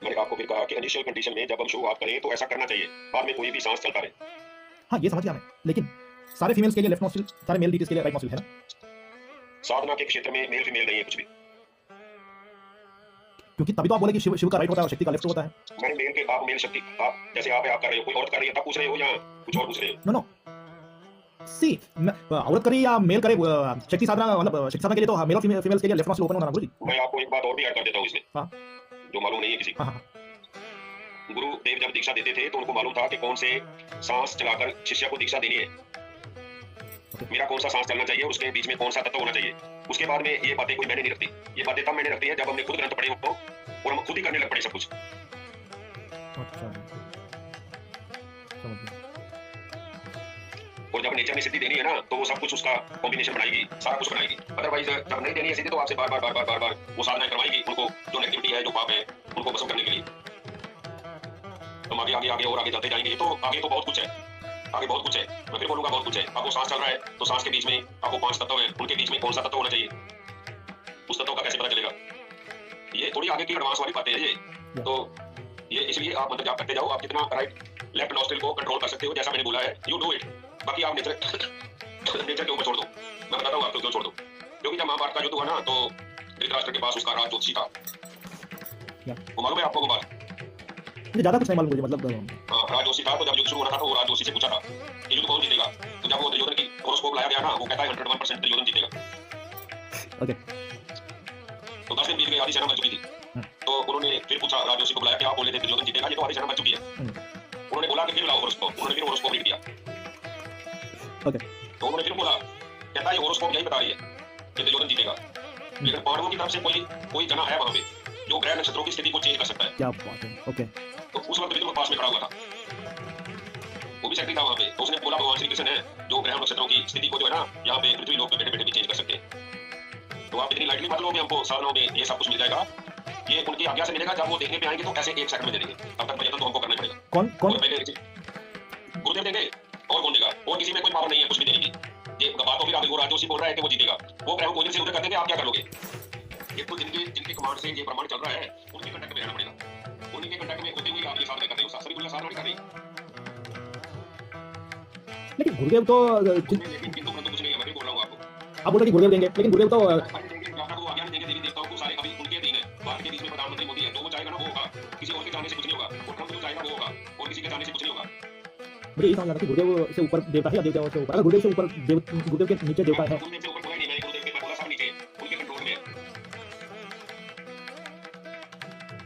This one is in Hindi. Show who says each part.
Speaker 1: मैंने आपको फिर कहा कि इनिशियल कंडीशन में जब हम शुरुआत करें तो ऐसा करना चाहिए, बाद में कोई भी सांस चलता रहे।
Speaker 2: हाँ, ये समझ गया मैं, लेकिन सारे फीमेल्स के लिए लेफ्ट नॉस्ट्रिल, सारे मेल डीटीज के लिए राइट नॉस्ट्रिल है ना?
Speaker 1: साधना के क्षेत्र में मेल फीमेल नहीं है कुछ भी।
Speaker 2: क्योंकि तभी तो आप बोले कि शिव शिव का राइट होता है और शक्ति का लेफ्ट होता है।
Speaker 1: मैंने मेल के आप मेल शक्ति, आप जैसे आप है आप कर रहे हो, कोई औरत कर रही है तब पूछ रहे हो या कुछ और पूछ रहे हो?
Speaker 2: नो नो, सी औरत करे या मेल करे, शक्ति साधना मतलब शक्ति साधना के लिए तो मेल और फीमेल्स के लिए लेफ्ट नॉस्ट्रिल ओपन होना ना गुरुजी।
Speaker 1: मैं आपको एक बात और भी ऐड कर देता हूँ इसमें,
Speaker 2: हाँ
Speaker 1: जो मालूम नहीं है किसी को।
Speaker 2: हाँ हाँ
Speaker 1: गुरुदेव जब दीक्षा देते थे तो उनको मालूम था कि कौन से सांस चलाकर शिष्य को दीक्षा देनी है, मेरा कौन सा सांस चलना चाहिए, उसके बीच में कौन सा तत्व होना चाहिए। उसके बाद में ये बातें कोई मैंने नहीं रखती, ये बातें तब मैंने रखती है जब हमने खुद ग्रंथ पढ़े हो और हम खुद ही करने लग पड़े सब कुछ।
Speaker 2: अच्छा, समझ गया।
Speaker 1: और जब नेचर ने सिद्धि देनी है ना तो वो सब कुछ उसका कॉम्बिनेशन बनाएगी, सारा कुछ बनाएगी। अदरवाइज जब नहीं देनी है सिद्धि तो आपसे बार बार बार बार बार बार वो साधनाएं करवाएगी, उनको जो नेगेटिविटी है, जो पाप है, उनको भस्म करने के लिए। तो आगे आगे आगे और आगे जाते जाएंगे। तो आगे तो बहुत कुछ है, आगे बहुत कुछ है, मैं फिर बोलूंगा बहुत कुछ है। आपको सांस चल रहा है तो सांस के बीच में आपको 5 तत्व है, उनके बीच में कौन सा तत्व होना चाहिए, उस तत्व का कैसे पता चलेगा। ये थोड़ी आगे की एडवांस वाली बातें हैं ये। तो ये इसलिए आप मंत्र जाप करते जाओ, आप जितना राइट लेफ्ट नॉस्ट्रिल को कंट्रोल कर सकते हो, जैसा मैंने बोला है, यू डू इट। बाकी आप नेचर नेचर के ऊपर छोड़ दो, मैं बताता हूँ आपको क्यों छोड़ दो। क्योंकि जब महाभारत का युद्ध हुआ ना तो धृतराष्ट्र के पास उसका राज ज्योतिषी था, वो मालूम है आपको वो बात?
Speaker 2: मुझे ज्यादा कुछ नहीं मालूम मुझे, मतलब
Speaker 1: राज जोशी था। तो जब युद्ध शुरू होना था तो वो राज जोशी से पूछा था कि युद्ध कौन जीतेगा। तो जब वो दुर्योधन की होरोस्कोप लाया गया ना, वो कहता है 101% दुर्योधन जीतेगा।
Speaker 2: ओके।
Speaker 1: तो 10 दिन बीत गए, आधी सेना मर चुकी थी। तो उन्होंने फिर पूछा राज जोशी को, बुलाया कि आप बोले थे दुर्योधन जीतेगा, ये तो आधी सेना मर चुकी है। उन्होंने बोला कि फिर लाओ होरोस्कोप, उन्होंने फिर होरोस्कोप लिख दिया।
Speaker 2: ओके।
Speaker 1: तो उन्होंने फिर बोला, कहता है ये होरोस्कोप यही बता रही है कि दुर्योधन जीतेगा, लेकिन पांडवों की तरफ से कोई जना है वहां पे जो ग्रह नक्षत्रों की स्थिति को चेंज कर सकता है।
Speaker 2: क्या बात है। ओके।
Speaker 1: तो उस वक्त विष्णु पास में खड़ा हुआ था, वो भी शक्ति था वहां पे। तो उसने बोला भगवान श्री कृष्ण है जो ग्रह नक्षत्रों की स्थिति को जो है ना यहाँ पे पृथ्वी लोक पे बैठे बैठे भी चेंज कर सकते हैं। तो आप इतनी लाइटली मत लो, हमको साधनाओं में ये सब कुछ मिल जाएगा, ये उनकी आज्ञा से मिलेगा। जब वो देखने पे आएंगे तो ऐसे 1 सेकंड में दे देंगे, तब तक प्रयत्न तो हमको करना पड़ेगा।
Speaker 2: कौन कौन
Speaker 1: पहले गुरुदेव देंगे और कौन देगा, और किसी में कोई पावर नहीं है कुछ भी देने की। ये बात तो फिर अभी वो राज जोशी बोल रहा है कि वो जीतेगा, वो ग्रहों को इधर से उधर कर देंगे, आप क्या करोगे? ये तो जिनके कमांड से ये प्रमाण चल रहा है उनके कंटैक्ट में रहना पड़ेगा, उनके कंटैक्ट में होते हुए आप ये साधना करते हो। सभी को साधना नहीं कर रही,
Speaker 2: लेकिन गुरुदेव तो
Speaker 1: लेकिन कुछ नहीं है। मैं भी बोल रहा हूँ आपको,
Speaker 2: आप बोल रहे कि गुरुदेव देंगे, लेकिन गुरुदेव तो
Speaker 1: देवी देवताओं को सारे अभी उनके अधीन है। भारत के बीच में प्रधानमंत्री मोदी है, जो वो चाहेगा ना वो होगा, किसी और के जाने से कुछ नहीं होगा। और ट्रम्प जो चाहेगा वो होगा, और किसी के जाने से कुछ नहीं होगा।
Speaker 2: मुझे ये समझ आता है कि गुरुदेव से ऊपर देवता है या देवताओं से ऊपर, अगर गुरुदेव से ऊपर गुरुदेव के नीचे देवता है,
Speaker 1: गुरुदेव से ऊपर